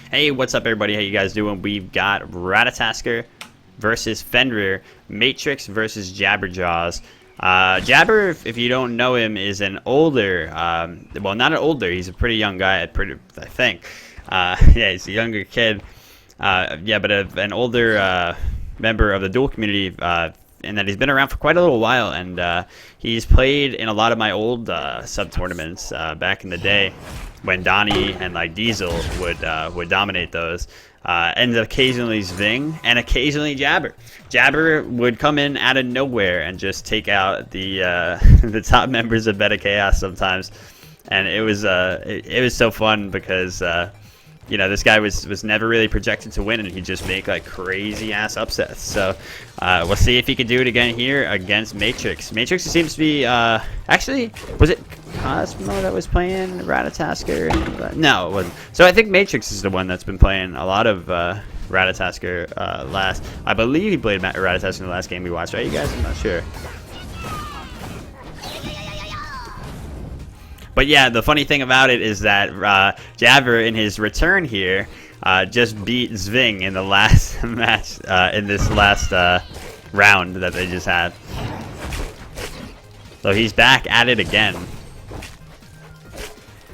Hey, what's up, everybody? How you guys doing? We've got Ratatoskr versus Fenrir, Matrix versus Jabberjaws. Jabber, if you don't know him, is an older, well, not an older, he's a pretty young guy, I think. Yeah, he's a younger kid. Yeah, but an older member of the Duel community, and that he's been around for quite a little while, and he's played in a lot of my old sub-tournaments back in the day when Donnie and like Diesel would dominate those. And occasionally Zving and occasionally Jabber. Jabber would come in out of nowhere and just take out the the top members of Meta Chaos sometimes, and it was so fun because you know, this guy was never really projected to win, and he'd just make like crazy ass upsets. So we'll see if he can do it again here against Matrix. Matrix seems to be actually, was it Cosmo that was playing Ratatoskr? No, it wasn't. So I think Matrix is the one that's been playing a lot of Ratatoskr last. I believe he played Ratatoskr in the last game we watched, right, you guys? I'm not sure. But yeah, the funny thing about it is that Jabber, in his return here, just beat Zving in the last match, in this last round that they just had. So he's back at it again,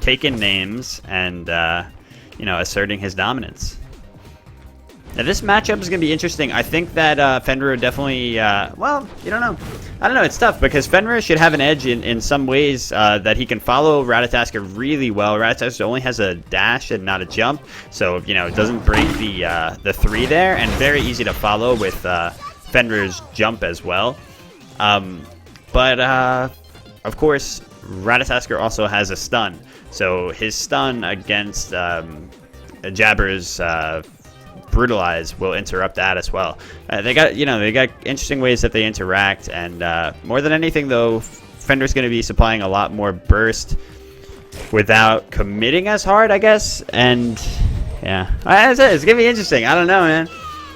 taking names and you know, asserting his dominance. Now this matchup is going to be interesting. I think that Fenrir definitely, well, you don't know. I don't know, it's tough because Fenrir should have an edge in some ways, that he can follow Ratatoskr really well. Ratatoskr only has a dash and not a jump, so, you know, it doesn't break the 3 there, and very easy to follow with Fenrir's jump as well. But of course, Ratatoskr also has a stun, so his stun against Jabber's Brutalize will interrupt that as well. They got interesting ways that they interact, and more than anything though, Fenrir's going to be supplying a lot more burst without committing as hard, I guess. And yeah, it's going to be interesting. I don't know, man.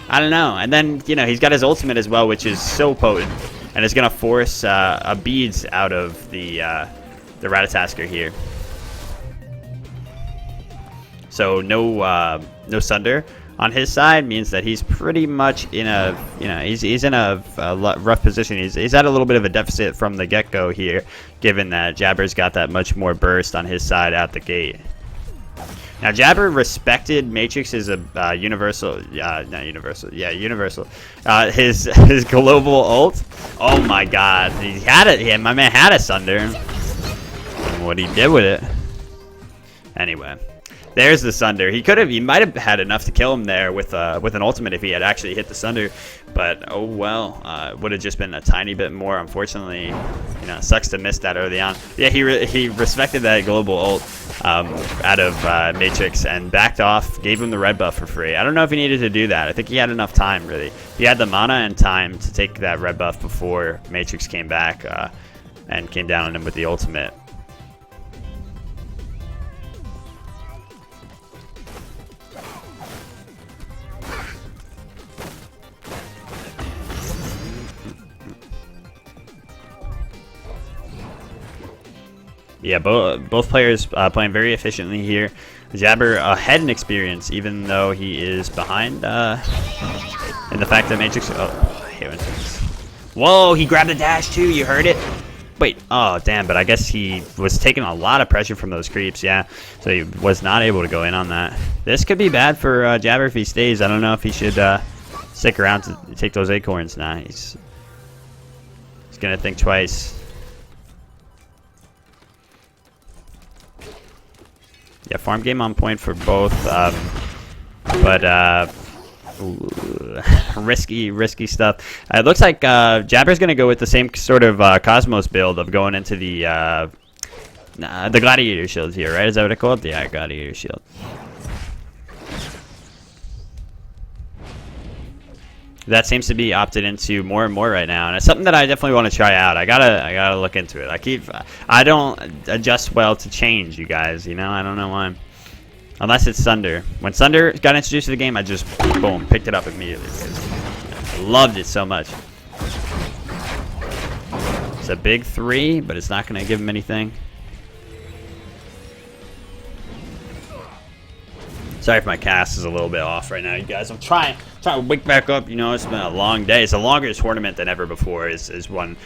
I don't know. And then, you know, he's got his ultimate as well, which is so potent, and it's going to force a beads out of the Ratatoskr here. So no Sunder on his side means that he's pretty much in a, you know, he's in a rough position. He's at a little bit of a deficit from the get-go here, given that Jabber's got that much more burst on his side out the gate. Now Jabber respected Matrix's universal, universal. His global ult. Oh my God, he had it. Yeah, my man had a Sunder. And what he did with it. Anyway. There's the Sunder. He might have had enough to kill him there with an ultimate if he had actually hit the Sunder, but oh well, would have just been a tiny bit more. Unfortunately, you know, sucks to miss that early on. Yeah, he respected that global ult out of Matrix and backed off, gave him the red buff for free. I don't know if he needed to do that. I think he had enough time, really. He had the mana and time to take that red buff before Matrix came back and came down on him with the ultimate. Yeah, both players playing very efficiently here. Jabber ahead in experience, even though he is behind in the fact that Matrix... Oh, I hate when it's... Whoa, he grabbed the dash too, you heard it? Wait, oh damn, but I guess he was taking a lot of pressure from those creeps, yeah. So he was not able to go in on that. This could be bad for Jabber if he stays. I don't know if he should stick around to take those acorns now. He's going to think twice. Yeah, farm game on point for both, but risky stuff. It looks like Jabber's going to go with the same sort of Cosmos build of going into the Gladiator Shield here, right? Is that what it's called? Yeah, Gladiator Shield. That seems to be opted into more and more right now, and it's something that I definitely want to try out. I gotta look into it. I don't adjust well to change, you guys. You know, I don't know why. Unless it's Sunder. When Sunder got introduced to the game, I just boom picked it up immediately because I loved it so much. It's a big 3, but it's not gonna give him anything. Sorry if my cast is a little bit off right now, you guys. I'm trying to wake back up. You know, it's been a long day. It's a longer tournament than ever before is one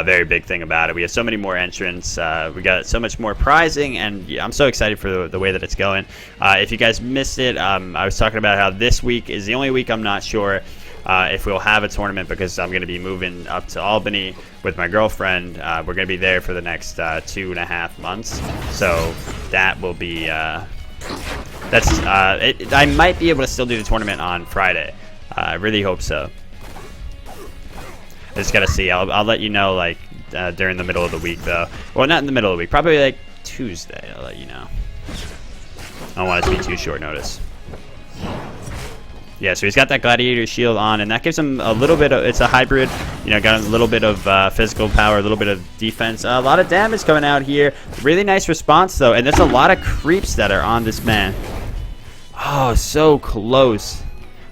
very big thing about it. We have so many more entrants. We got so much more prizing, and yeah, I'm so excited for the way that it's going. If you guys missed it, I was talking about how this week is the only week I'm not sure if we'll have a tournament, because I'm going to be moving up to Albany with my girlfriend. We're going to be there for the next 2.5 months. So that will be... I might be able to still do the tournament on Friday. I really hope so. I just gotta see. I'll let you know, like, during the middle of the week, though. Well, not in the middle of the week. Probably like Tuesday. I'll let you know. I don't want it to be too short notice. Yeah, so he's got that gladiator shield on, and that gives him a little bit of, it's a hybrid, you know, got a little bit of physical power, a little bit of defense, a lot of damage coming out here. Really nice response, though, and there's a lot of creeps that are on this man. Oh, so close.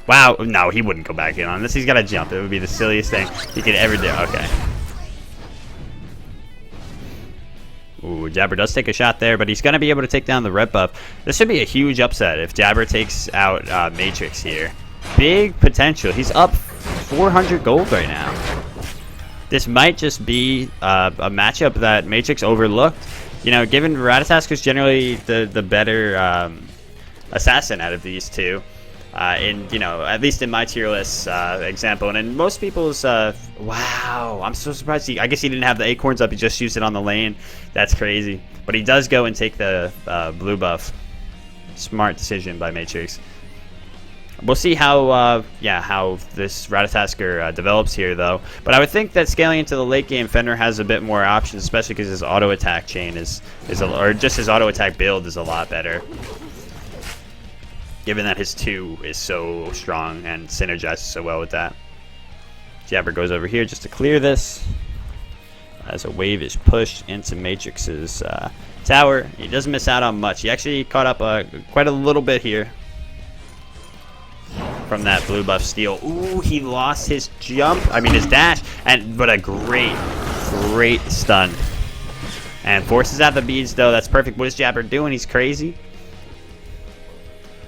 Wow, no, he wouldn't go back in on this. He's got to jump. It would be the silliest thing he could ever do. Okay. Ooh, Jabber does take a shot there, but he's going to be able to take down the red buff. This should be a huge upset if Jabber takes out Matrix here. Big potential. He's up 400 gold right now. This might just be a matchup that Matrix overlooked. You know, given Ratatoskr is generally the better assassin out of these two. You know, at least in my tier list example, and in most people's, wow, I'm so surprised. I guess he didn't have the acorns up. He just used it on the lane. That's crazy. But he does go and take the blue buff. Smart decision by Matrix. We'll see how, how this Ratatoskr develops here, though. But I would think that scaling into the late game, Fenrir has a bit more options, especially because his auto attack chain or just his auto attack build is a lot better. Given that his 2 is so strong and synergizes so well with that. Jabber goes over here just to clear this. As a wave is pushed into Matrix's tower. He doesn't miss out on much. He actually caught up quite a little bit here from that blue buff steal. Ooh, he lost his jump. I mean his dash. But a great stun. And forces out the beads, though. That's perfect. What is Jabber doing? He's crazy.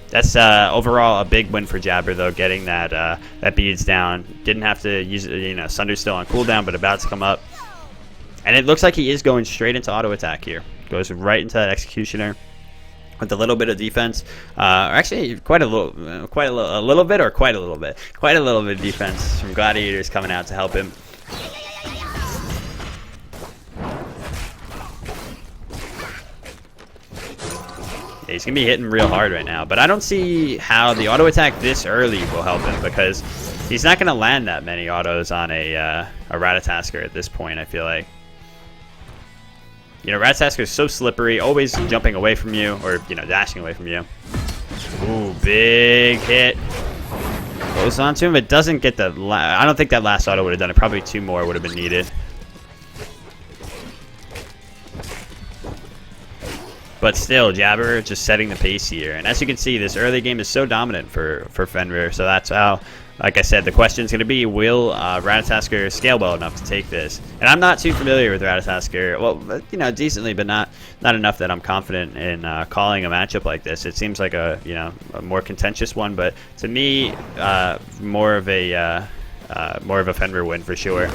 That's overall a big win for Jabber, though, getting that beads down. Didn't have to use it, you know, Sunder's still on cooldown, but about to come up. And it looks like he is going straight into auto attack here. Goes right into that executioner with a little bit of defense. Actually, quite a little bit of defense from gladiators coming out to help him. He's going to be hitting real hard right now, but I don't see how the auto attack this early will help him, because he's not going to land that many autos on a Ratatoskr at this point, I feel like. You know, Ratatoskr is so slippery, always jumping away from you, or, you know, dashing away from you. Ooh, big hit. Goes on to him, but doesn't get the... I don't think that last auto would have done it. Probably 2 more would have been needed. But still, Jabber just setting the pace here. And as you can see, this early game is so dominant for Fenrir. So that's how, like I said, the question is going to be, will Ratatoskr scale well enough to take this? And I'm not too familiar with Ratatoskr. Well, you know, decently, but not enough that I'm confident in calling a matchup like this. It seems like a more contentious one, but to me, more of a Fenrir win for sure.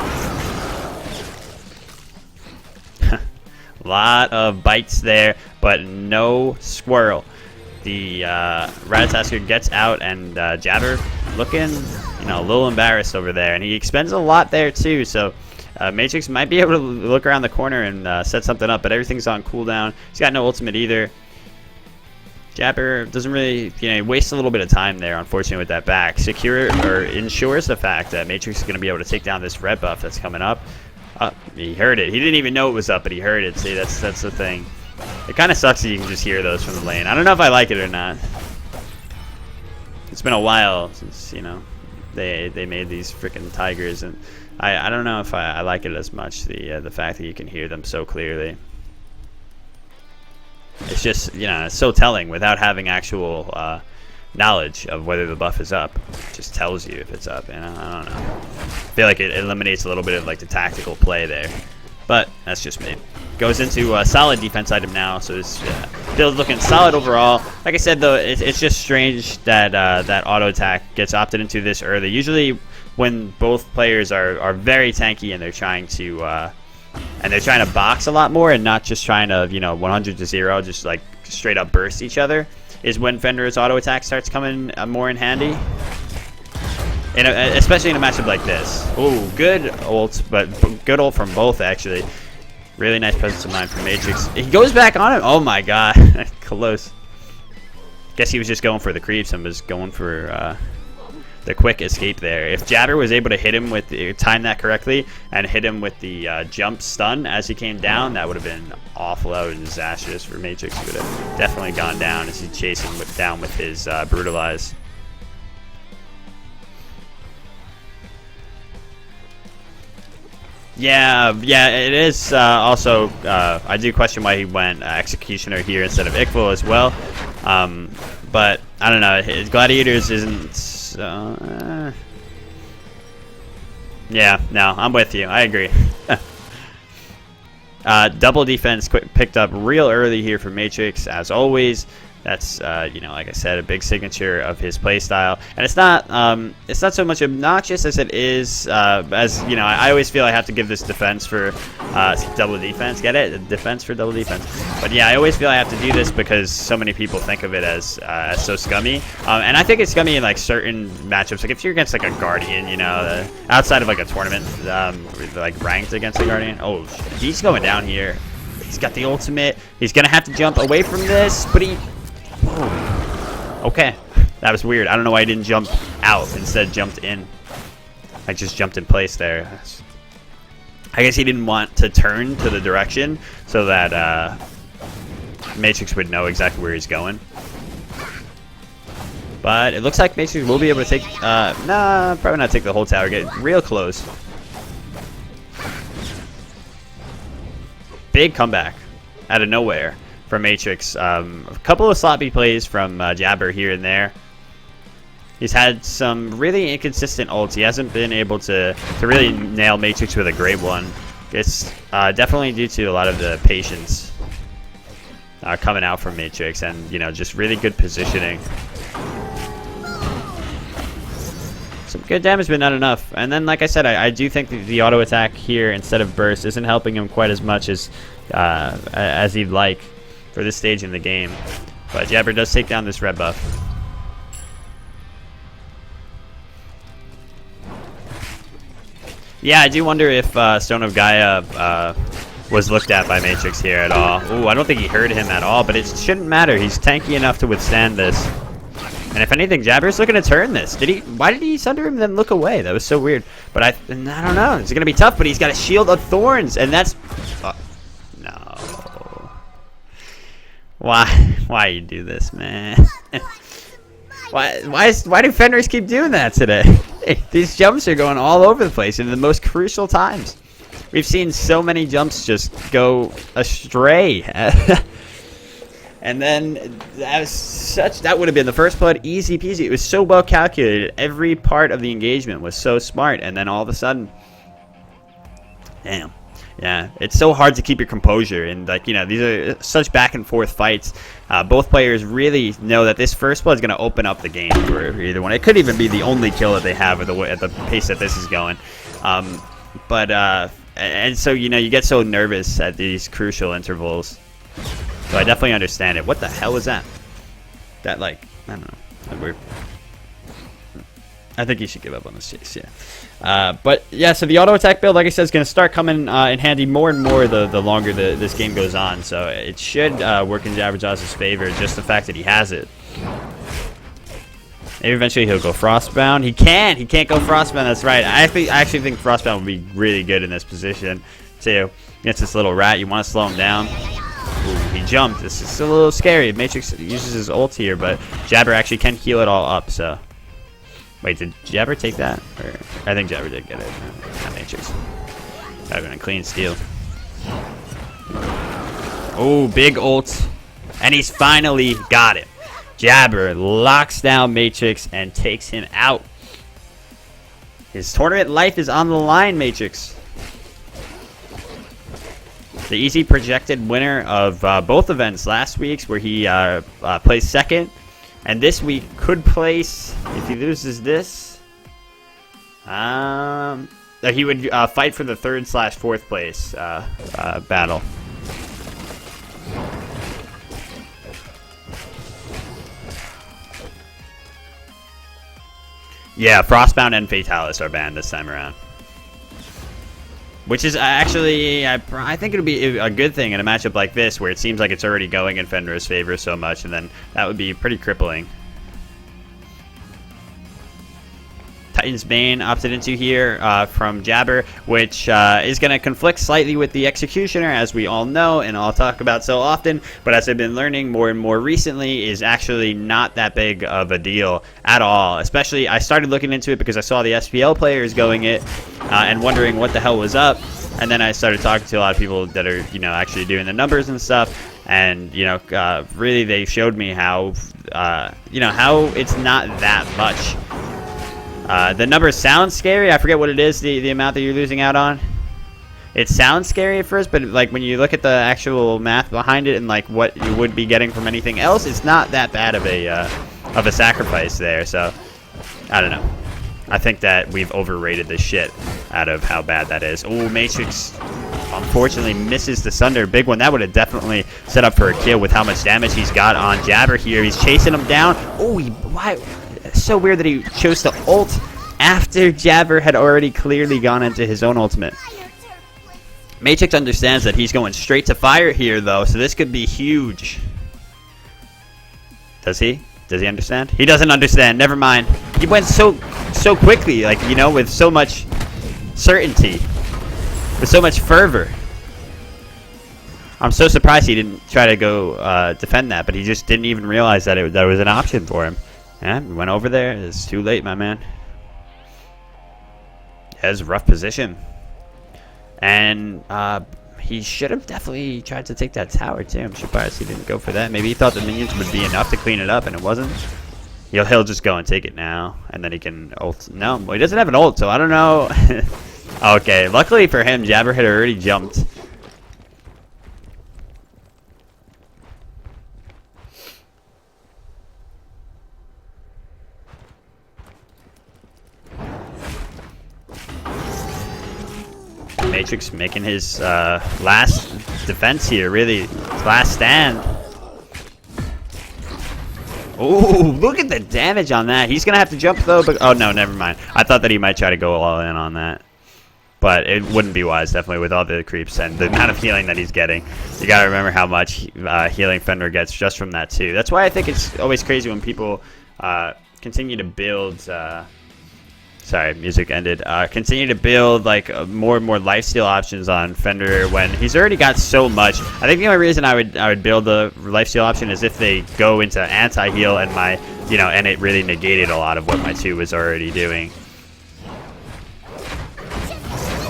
Lot of bites there, but no squirrel. The Ratatoskr gets out, and Jabber looking, you know, a little embarrassed over there, and he expends a lot there too. So Matrix might be able to look around the corner and set something up, but everything's on cooldown. He's got no ultimate either. Jabber doesn't really, you know, he wastes a little bit of time there, unfortunately, with that back. Ensures the fact that Matrix is going to be able to take down this red buff that's coming up. He heard it. He didn't even know it was up, but he heard it. See, that's the thing. It kind of sucks that you can just hear those from the lane. I don't know if I like it or not. It's been a while since, you know, they made these freaking tigers, and I don't know if I like it as much. The fact that you can hear them so clearly. It's just, you know, it's so telling without having actual knowledge of whether the buff is up. It just tells you if it's up, and I don't know. I feel like it eliminates a little bit of like the tactical play there. but that's just me. Goes into a solid defense item now, so this build looking solid overall. Like I said, though, it's just strange that that auto attack gets opted into this early. Usually, when both players are very tanky and they're trying to box a lot more and not just trying to 100 to 0, just like straight up burst each other, is when Fenrir's auto attack starts coming more in handy. Especially in a matchup like this. Oh, good ult, but good ult from both actually. Really nice presence of mind from Matrix. He goes back on him. Oh my god. Close. Guess he was just going for the creeps and was going for the quick escape there. If Jabber was able to hit him with time that correctly and hit him with the jump stun as he came down, that would have been awful. That would have been disastrous for Matrix. He would have definitely gone down as he chased him down with his brutalize. Yeah, it is also, I do question why he went Executioner here instead of Iqbal as well. But, I don't know, his Gladiators isn't... yeah, no, I'm with you. I agree. Double defense picked up real early here for Matrix, as always. That's like I said, a big signature of his playstyle, and it's not so much obnoxious as it is. I always feel I have to give this defense for double defense. Get it? Defense for double defense. But yeah, I always feel I have to do this because so many people think of it as so scummy, and I think it's scummy in like certain matchups. Like if you're against like a Guardian, outside of like a tournament, like ranked against a Guardian. Oh, he's going down here. He's got the ultimate. He's gonna have to jump away from this, but he. Oh. Okay, that was weird. I don't know why I didn't jump out, instead jumped in. I just jumped in place there. I guess he didn't want to turn to the direction so that Matrix would know exactly where he's going. But it looks like Matrix will be able to take... nah, probably not take the whole tower. Get real close. Big comeback out of nowhere from Matrix. A couple of sloppy plays from Jabber here and there. He's had some really inconsistent ults. He hasn't been able to really nail Matrix with a great one. It's definitely due to a lot of the patience coming out from Matrix and, just really good positioning. Some good damage, but not enough. And then, like I said, I do think the auto attack here instead of burst isn't helping him quite as much as he'd like for this stage in the game. But Jabber does take down this red buff. Yeah, I do wonder if Stone of Gaia was looked at by Matrix here at all. Ooh, I don't think he heard him at all, but it shouldn't matter. He's tanky enough to withstand this. And if anything, Jabber's looking to turn this. Why did he sunder him and then look away? That was so weird. But I don't know. It's going to be tough, but he's got a shield of thorns, and that's... no. Why you do this, man? Why do Fenris keep doing that today? These jumps are going all over the place in the most crucial times. We've seen so many jumps just go astray. And then that would have been the first blood, easy peasy. It was so well calculated. Every part of the engagement was so smart, and then all of a sudden, damn. Yeah, it's so hard to keep your composure, and these are such back and forth fights. Both players really know that this first blood is going to open up the game for either one. It could even be the only kill that they have at the pace that this is going. And so you get so nervous at these crucial intervals. So I definitely understand it. What the hell is that? That I don't know. Weird. I think you should give up on this chase, yeah. But yeah, so the auto attack build, like I said, is going to start coming in handy more and more the longer this game goes on. So it should work in Jabberjaw's favor, just the fact that he has it. Maybe eventually he'll go Frostbound. He can't go Frostbound. That's right. I actually think Frostbound would be really good in this position too. Against this little rat, you want to slow him down. Ooh, he jumped. This is a little scary. Matrix uses his ult here, but Jabber actually can heal it all up. So. Wait, did Jabber take that? Or, I think Jabber did get it. Not Matrix. That would have been a clean steal. Oh, big ult. And he's finally got it. Jabber locks down Matrix and takes him out. His tournament life is on the line, Matrix. the easy projected winner of both events last week's, where he placed second, and this week could place, if he loses this, he would fight for the 3rd/4th place battle. Yeah, Frostbound and Fatalis are banned this time around. Which is actually, I think it would be a good thing in a matchup like this, where it seems like it's already going in Fenrir's favor so much, and then that would be pretty crippling. Titan's Bane opted into here from Jabber, which is going to conflict slightly with the Executioner, as we all know and I'll talk about so often, but as I've been learning more and more recently, is actually not that big of a deal at all. Especially, I started looking into it because I saw the SPL players going it and wondering what the hell was up, and then I started talking to a lot of people that are, you know, actually doing the numbers and stuff, and, you know, really they showed me how, you know, how it's not that much. The numbers sound scary. I forget what it is, the amount that you're losing out on. It sounds scary at first, but like when you look at the actual math behind it and like what you would be getting from anything else, it's not that bad of a sacrifice there. So I don't know. I think that we've overrated the shit out of how bad that is. Oh, Matrix unfortunately misses the Sunder. Big one. That would have definitely set up for a kill with how much damage he's got on Jabber here. He's chasing him down. Oh, why? It's so weird that he chose to ult after Jabber had already clearly gone into his own ultimate. Matrix understands that he's going straight to fire here, though, so this could be huge. Does he? Does he understand? He doesn't understand. Never mind. He went so quickly, like, you know, with so much certainty, with so much fervor. I'm so surprised he didn't try to go defend that, but he just didn't even realize that that was an option for him. Yeah, we went over there. It's too late, my man. He has a rough position. And he should have definitely tried to take that tower, too. I'm surprised he didn't go for that. Maybe he thought the minions would be enough to clean it up, and it wasn't. He'll just go and take it now, and then he can ult. No, well, he doesn't have an ult, so I don't know. Okay, luckily for him, Jabber had already jumped. Matrix making his last defense here, really, his last stand. Oh, look at the damage on that. He's going to have to jump, though. But, oh, no, never mind. I thought that he might try to go all in on that. But it wouldn't be wise, definitely, with all the creeps and the amount of healing that he's getting. You got to remember how much healing Fenrir gets just from that, too. That's why I think it's always crazy when people continue to build... Sorry, music ended. Continue to build like more and more lifesteal options on Fenrir when he's already got so much. I think the only reason I would build the lifesteal option is if they go into anti-heal and my, you know, and it really negated a lot of what my 2 was already doing.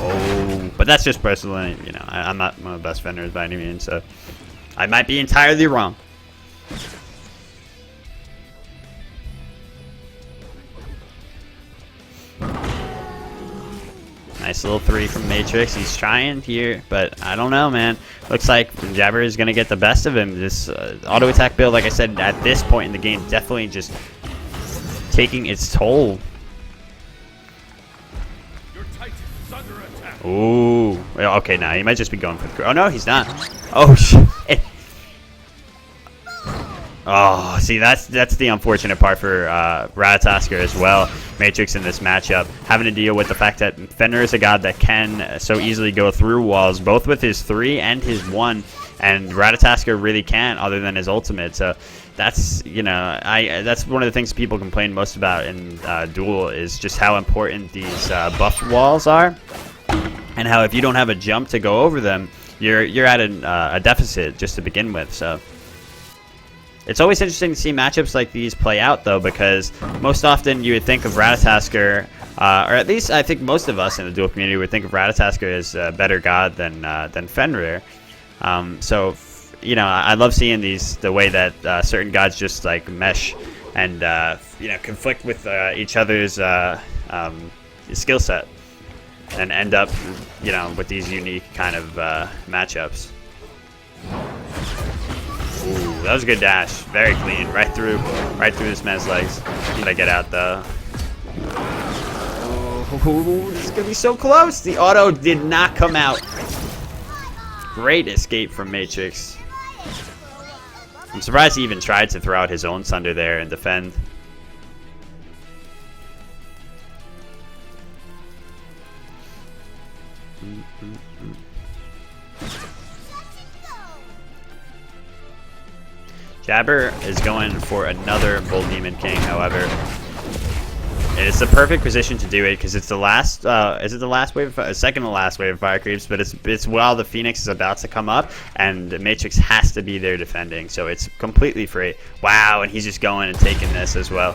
Oh, but that's just personally, you know, I'm not one of the best Fenrirs by any means, so I might be entirely wrong. Nice little 3 from Matrix. He's trying here, but I don't know, man. Looks like Jabber is going to get the best of him. This auto attack build, like I said, at this point in the game, definitely just taking its toll. Ooh. Okay, now he might just be going for the... Oh, no, he's not. Oh, shit. Oh, see, that's the unfortunate part for Ratatoskr as well. Matrix in this matchup, having to deal with the fact that Fenrir is a god that can so easily go through walls, both with his 3 and his 1, and Ratatoskr really can't, other than his ultimate. So that's, you know, that's one of the things people complain most about in Duel, is just how important these buffed walls are, and how if you don't have a jump to go over them, you're at a deficit just to begin with. So it's always interesting to see matchups like these play out, though, because most often you would think of Ratatoskr, or at least I think most of us in the Duel community would think of Ratatoskr as a better god than Fenrir. So, you know, I love seeing the way that certain gods just like mesh and you know, conflict with each other's skill set and end up, you know, with these unique kind of matchups. that was a good dash. Very clean. Right through this man's legs. Gotta get out though. Oh, this is gonna be so close. The auto did not come out. Great escape from Matrix. I'm surprised he even tried to throw out his own Sunder there and defend. Jabber is going for another Bull Demon King, however. And it's the perfect position to do it because it's the last, is it the last wave, second to last wave of fire creeps, but it's while the Phoenix is about to come up and the Matrix has to be there defending, so it's completely free. Wow, and he's just going and taking this as well.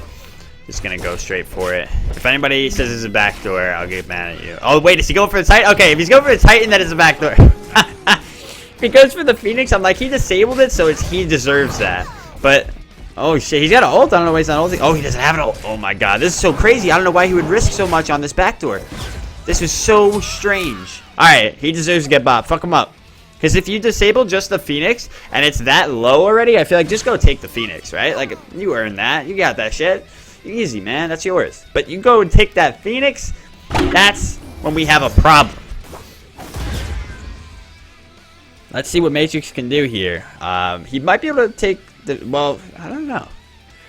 Just gonna go straight for it. If anybody says it's a backdoor, I'll get mad at you. Oh wait, is he going for the Titan? Okay, if he's going for the Titan, that is a backdoor. If he goes for the Phoenix, I'm like, he disabled it, so he deserves that. But oh shit, he's got an ult. I don't know why he's not ulting. Oh, he doesn't have an ult. Oh my god, this is so crazy. I don't know why he would risk so much on this backdoor. This is so strange. Alright, he deserves to get bopped. Fuck him up. Because if you disable just the Phoenix, and it's that low already, I feel like just go take the Phoenix, right? Like, you earned that. You got that shit. Easy, man. That's yours. But you go and take that Phoenix, that's when we have a problem. Let's see what Matrix can do here. He might be able to take the... Well, I don't know.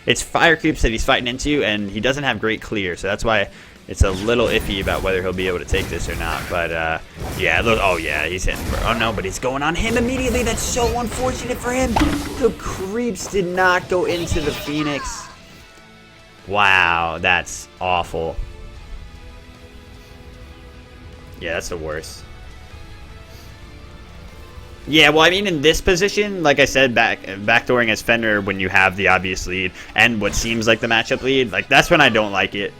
It's fire creeps that he's fighting into, and he doesn't have great clear, so that's why it's a little iffy about whether he'll be able to take this or not. But, yeah, look... Oh, yeah, he's hitting for... Oh, no, but he's going on him immediately. That's so unfortunate for him. The creeps did not go into the Phoenix. Wow, that's awful. Yeah, that's the worst. Yeah, well, I mean, in this position, like I said, backdooring as Fenrir when you have the obvious lead and what seems like the matchup lead, like that's when I don't like it.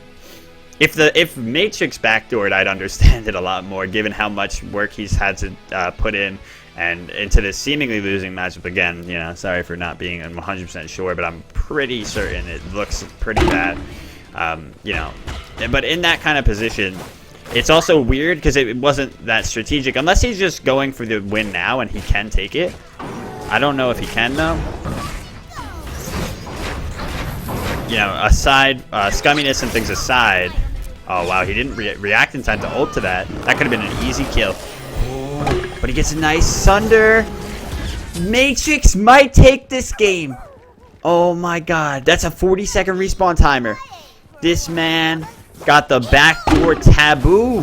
If Matrix backdoored, I'd understand it a lot more, given how much work he's had to put in and into this seemingly losing matchup again. You know, sorry for not being 100% sure, but I'm pretty certain it looks pretty bad. You know, but in that kind of position, it's also weird because it wasn't that strategic. Unless he's just going for the win now and he can take it. I don't know if he can, though. You know, aside, scumminess and things aside. Oh, wow, he didn't react in time to ult to that. That could have been an easy kill. Oh, but he gets a nice Sunder. Matrix might take this game. Oh, my God. That's a 40-second respawn timer. This man... got the backdoor taboo.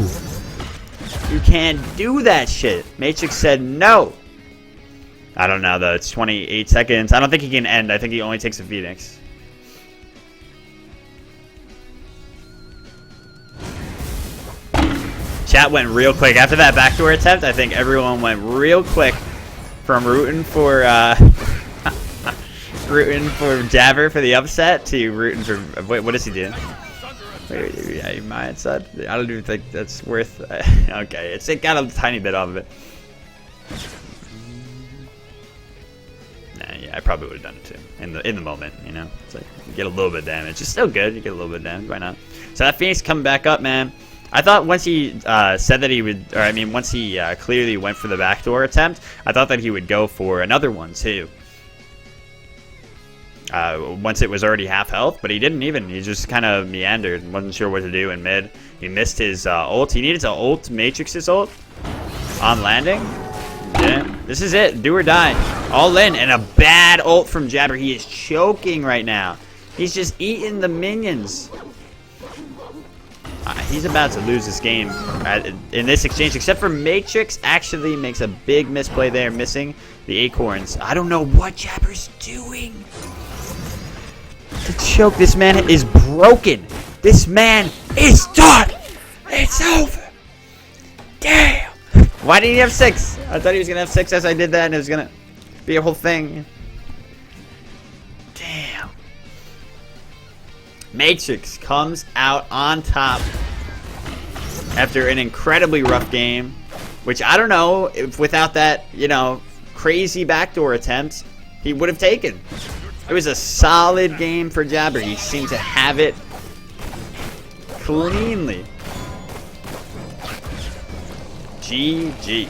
You can't do that shit. Matrix said no. I don't know though. It's 28 seconds. I don't think he can end. I think he only takes a Phoenix. Chat went real quick. After that backdoor attempt, I think everyone went real quick from rooting for rooting for Jabber for the upset to rooting for... Wait, what does he do? Yeah, mindset. I don't even think that's worth. Okay, it got a tiny bit off of it. Nah, yeah, I probably would have done it too in the moment. You know, it's like you get a little bit of damage. It's still good. You get a little bit of damage. Why not? So that Phoenix coming back up, man. I thought once he said that he would, or I mean, once he clearly went for the backdoor attempt, I thought that he would go for another one too. Once it was already half health, but he didn't even. He just kind of meandered and wasn't sure what to do in mid. He missed his ult. He needed to ult Matrix's ult on landing. Yeah, this is it. Do or die. All in. And a bad ult from Jabber. He is choking right now. He's just eating the minions. He's about to lose this game in this exchange, except for Matrix actually makes a big misplay there, missing the acorns. I don't know what Jabber's doing. To choke, this man is broken. This man is done. It's over. Damn. Why didn't he have 6? I thought he was gonna have 6 as I did that, and it was gonna be a whole thing. Damn. Matrix comes out on top after an incredibly rough game, which I don't know if without that, you know, crazy backdoor attempt, he would have taken. It was a solid game for Jabber. He seemed to have it cleanly. GG.